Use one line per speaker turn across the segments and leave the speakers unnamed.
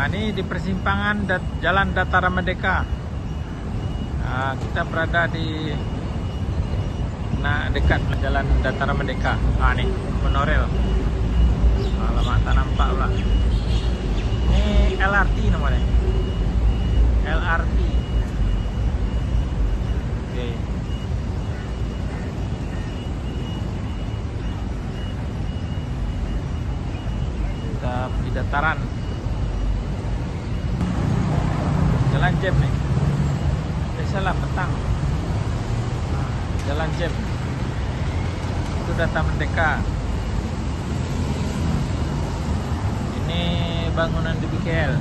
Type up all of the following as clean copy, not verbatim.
Ini di persimpangan Jalan Dataran Merdeka. Kita berada di dekat Jalan Dataran Merdeka. Nih monorail. Alamak, tak nampak pula. Ini LRT namanya. LRT. Oke. Kita di dataran. Jalan jam nih. Biasalah petang. Jalan jam. Itu Dataran Merdeka. Ini bangunan di BKL.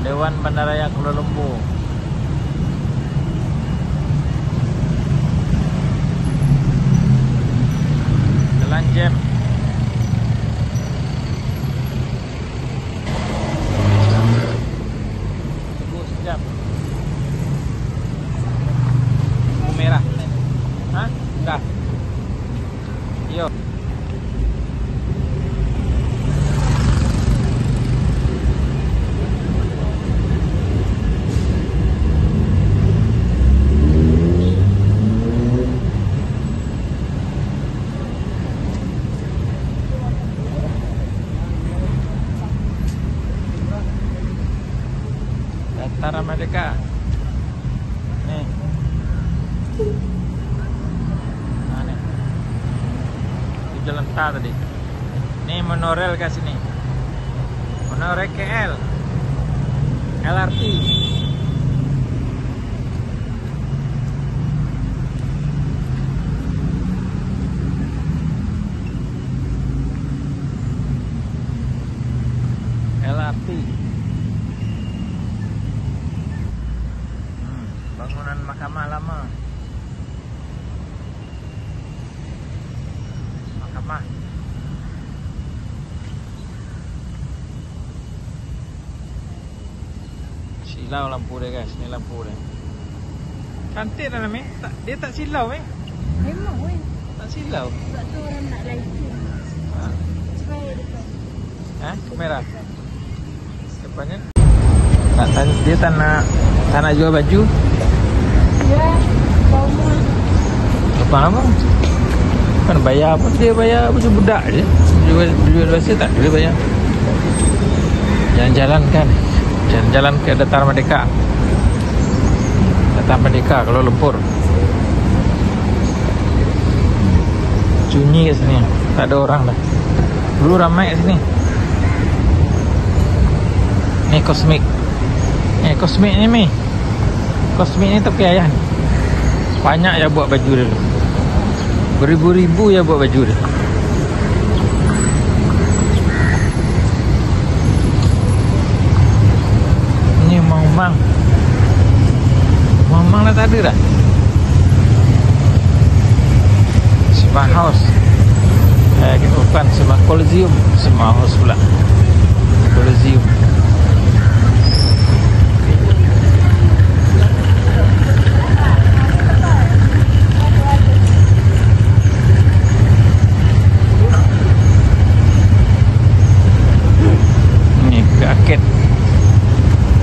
Dewan Bandaraya Kuala Lumpur. Jalan jam. Tunggu sekejap. Lampu merah. Hah? Dah. Yo. Dataran Merdeka. Nih. Nah, nih. Itu jalan tar tadi. Nih monorail ke sini. Monorail KL. LRT. LRT. Bangunan mahkamah lama. Mahkamah. Silau lampu dia guys, ni lampu dia. Cantik dalam ni. Dia tak silau
Memang weh.
Tak silau.
Sebab tu orang nak lighting. Supaya depan.
Kamera. Depannya. Dia tak nak jual baju.
Ya, bawah.
Apa? Kan bayar apa? Dia bayar macam budak je. Jual biasa tak boleh bayar. Jalan-jalan kan. Jalan-jalan ke Dataran Merdeka. Dataran Merdeka Kuala Lumpur. Sunyi kat sini. Tak ada orang dah. Dulu ramai kat sini. Ni kosmik. Kosmik ni Mi. Kosmik ni tak pakai ayah ni. Banyak ya buat baju dia. Beribu-ribu ya buat baju dia. Ini Mang. Mang lah tak ada dah. Sembah House. Bukan Sembah Coliseum. Sembah House pula. Coliseum.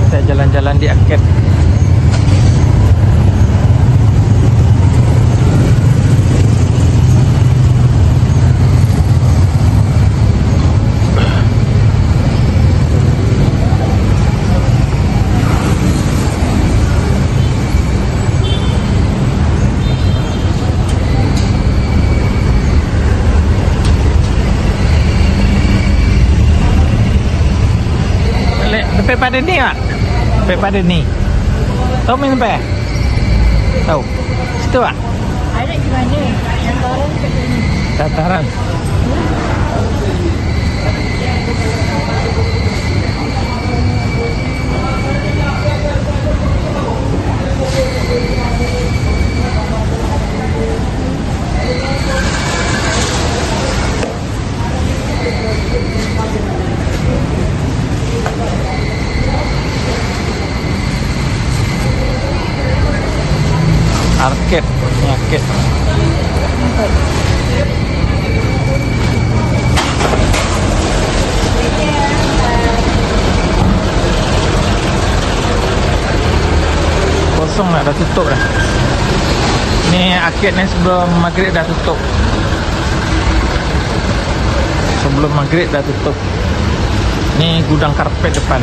Kita jalan-jalan di arcade. Sampai pada ni tak? Sampai pada ni. Tahu main sampai? Tahu? Situ tak?
Ada di mana? Yang barang kat sini.
Dataran. Arcade, ini arcade. kosong lah, dah tutup dah. Ni akhirnya sebelum maghrib dah tutup. Sebelum maghrib dah tutup. Ni gudang karpet depan.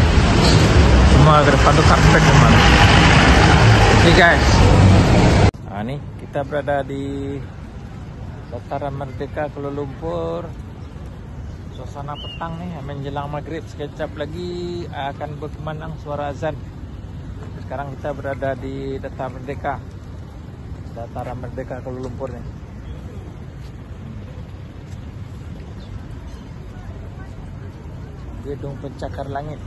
Semua ke depan tu karpet semua. Oke guys. Nah, ni kita berada di Dataran Merdeka Kuala Lumpur. Suasana petang nih menjelang maghrib, sekejap lagi akan berkumandang suara azan. Sekarang kita berada di Dataran Merdeka. Dataran Merdeka Kuala Lumpur nih. Gedung pencakar langit.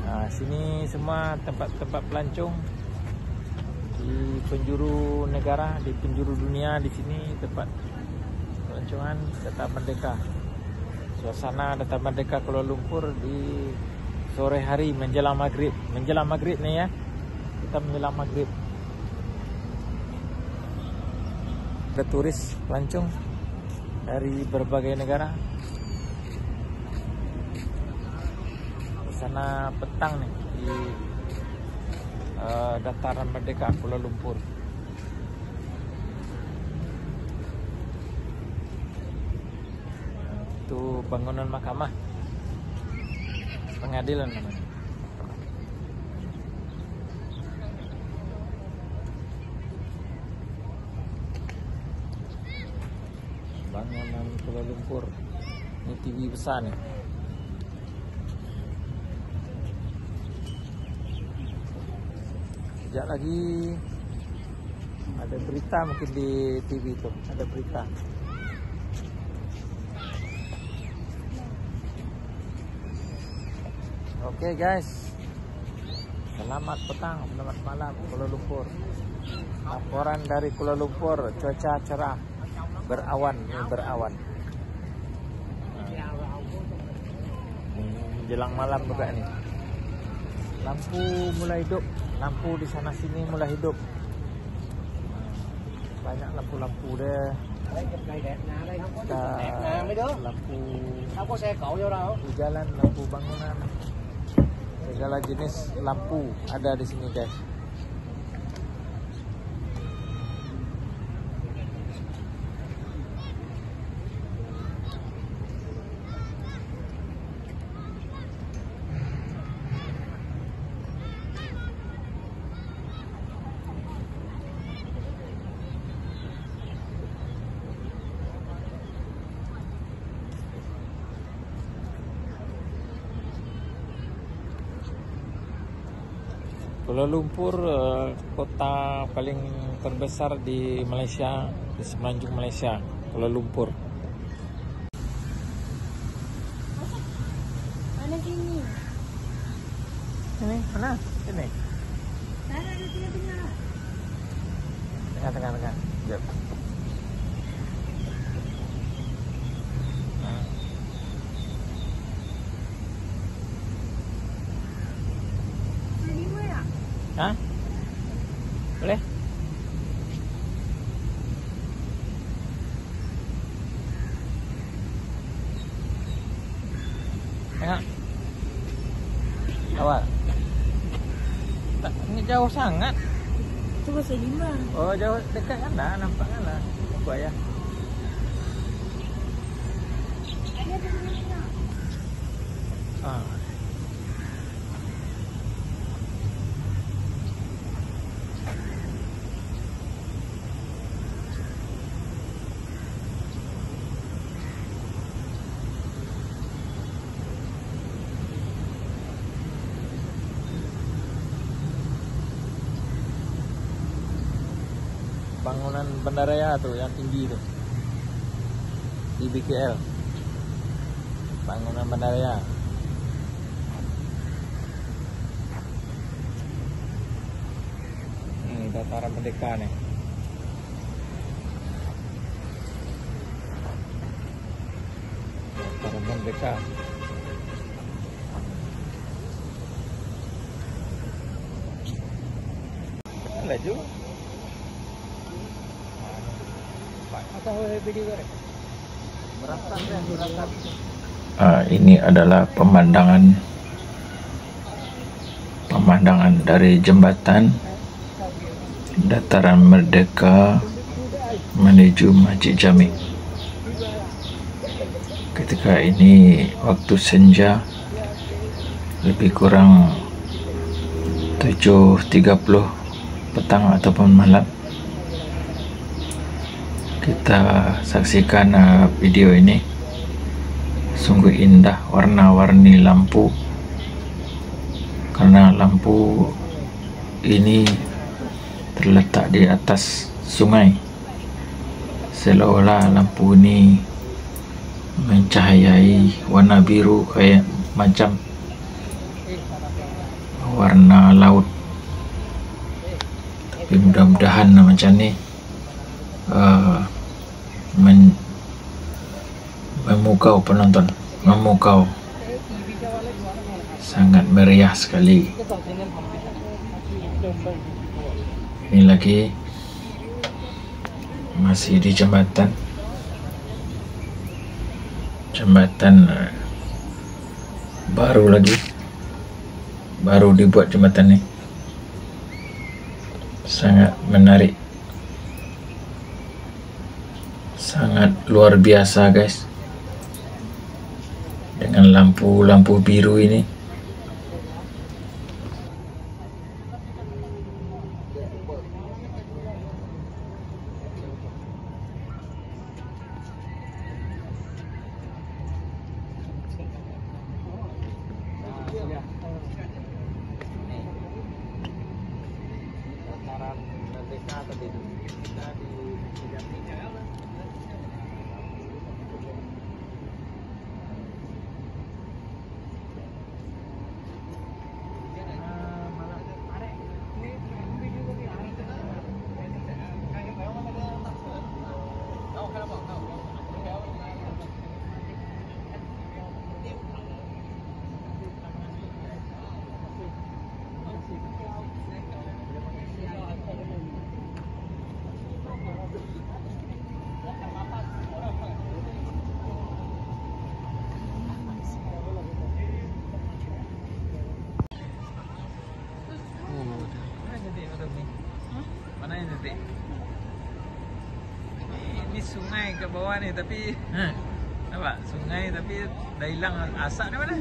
Nah, sini semua tempat-tempat pelancong di penjuru negara, di penjuru dunia. Di sini tempat pelancongan Dataran Merdeka. Suasana Dataran Merdeka Kuala Lumpur di sore hari menjelang maghrib. Menjelang maghrib nih ya. Kita menjelang maghrib. Ada turis pelancong dari berbagai negara. Suasana petang nih di Dataran Merdeka Kuala Lumpur. Itu bangunan mahkamah pengadilan namanya. Bangunan Kuala Lumpur. Ini TV besar nih. Sekejap lagi ada berita mungkin di TV itu. Ada berita. Oke guys. Selamat petang, selamat malam Kuala Lumpur. Laporan dari Kuala Lumpur, cuaca cerah. Berawan, berawan. Menjelang malam juga nih. Lampu mulai hidup. Lampu di sana sini mulai hidup. Banyak lampu-lampu deh. Lampu jalan, lampu bangunan. Segala jenis lampu ada di sini guys. Kuala Lumpur kota paling terbesar di Malaysia, di semenanjung Malaysia, Kuala Lumpur.
Mana sini?
Ini mana? Ini.
Sana ada tengah-tengah.
Tengah. Jap. Hah? Boleh? Tengok. Awal. Tak, ini jauh sangat.
Itu bahasa lima.
Oh, jauh dekat kan dah, nampak kan lah. Buat ya.
Ada tengah-tengah.
Ah. Bangunan bandaraya tuh yang tinggi tuh di BKL. Bangunan bandaraya. Ini Dataran Merdeka nih. Dataran Merdeka. Laju. Apa video goreng? Ini adalah pemandangan dari jembatan Dataran Merdeka menuju Masjid Jami. Ketika ini waktu senja, lebih kurang 7.30 petang ataupun malam. Kita saksikan video ini. Sungguh indah warna-warni lampu, karena lampu ini terletak di atas sungai, seolah-olah lampu ini mencahayai warna biru kayak macam warna laut. Tapi mudah-mudahan macam ni memukau penonton, memukau. Sangat meriah sekali. Ini lagi masih di jembatan baru lagi, baru dibuat jembatan ni. Sangat menarik, sangat luar biasa guys, dengan lampu-lampu biru ini. Ini sungai ke bawah ni, tapi nampak sungai tapi dah hilang asap ni mana?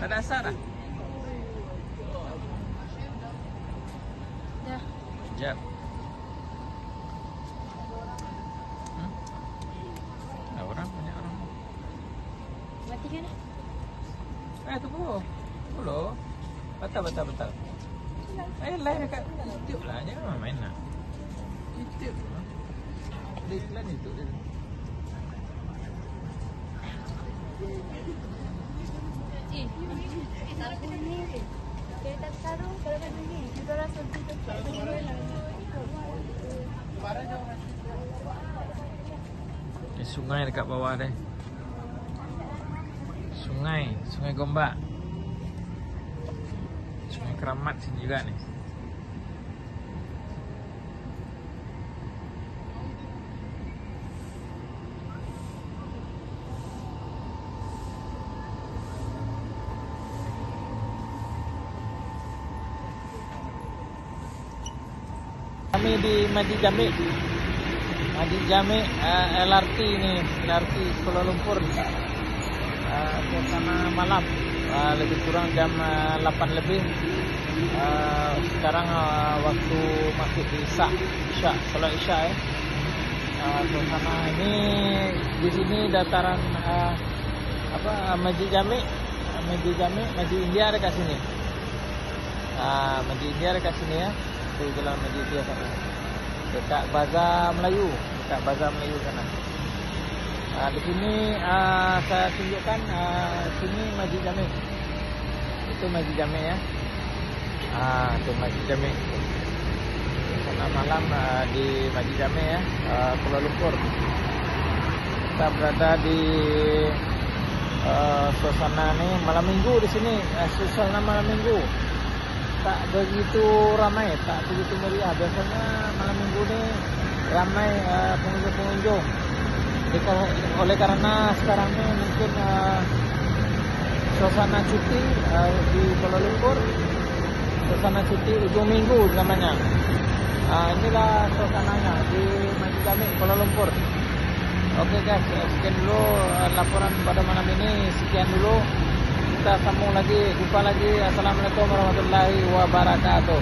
Tak ada asap dah.
Dah.
Sekejap. Orang, banyak orang.
Matikan dah.
Tunggu. Dulu. Betul. Live dekat YouTube lah, jangan main lah. YouTube. Ada iklan itu dia.
Kereta sekarang kalau kat sini kita rasa kita tak boleh lah.
Ini sungai dekat bawah deh. Sungai Gombak. Sungai Keramat sini juga nih. Kami di Masjid Jami LRT ni, LRT Kuala Lumpur. Suasana malam, lebih kurang jam 8 lebih. Sekarang waktu masuk Isya, solat Isya. Suasana ini di sini dataran Masjid Jami, Masjid India dekat sini. Masjid India dekat sini ya. Itu jalan Masjid India sana. Dekat Bazar Melayu sana. Di sini saya tunjukkan sini Masjid Jami. Itu Masjid Jami ya. Itu Masjid Jami. Suasana malam di Masjid Jami ya, Kuala Lumpur. Kita berada di suasana ni malam minggu di sini. Suasana malam minggu tak begitu ramai, tak begitu meriah. Biasanya malam minggu ni ramai pengunjung-pengunjung. Jadi oleh karena sekarang ini mungkin suasana cuti di Kuala Lumpur, suasana cuti ujung minggu namanya. Inilah suasananya di Masjid Jami Kuala Lumpur. Oke guys, sekian dulu laporan pada malam ini. Sekian dulu. Kita sambung lagi, jumpa lagi. Assalamualaikum warahmatullahi wabarakatuh.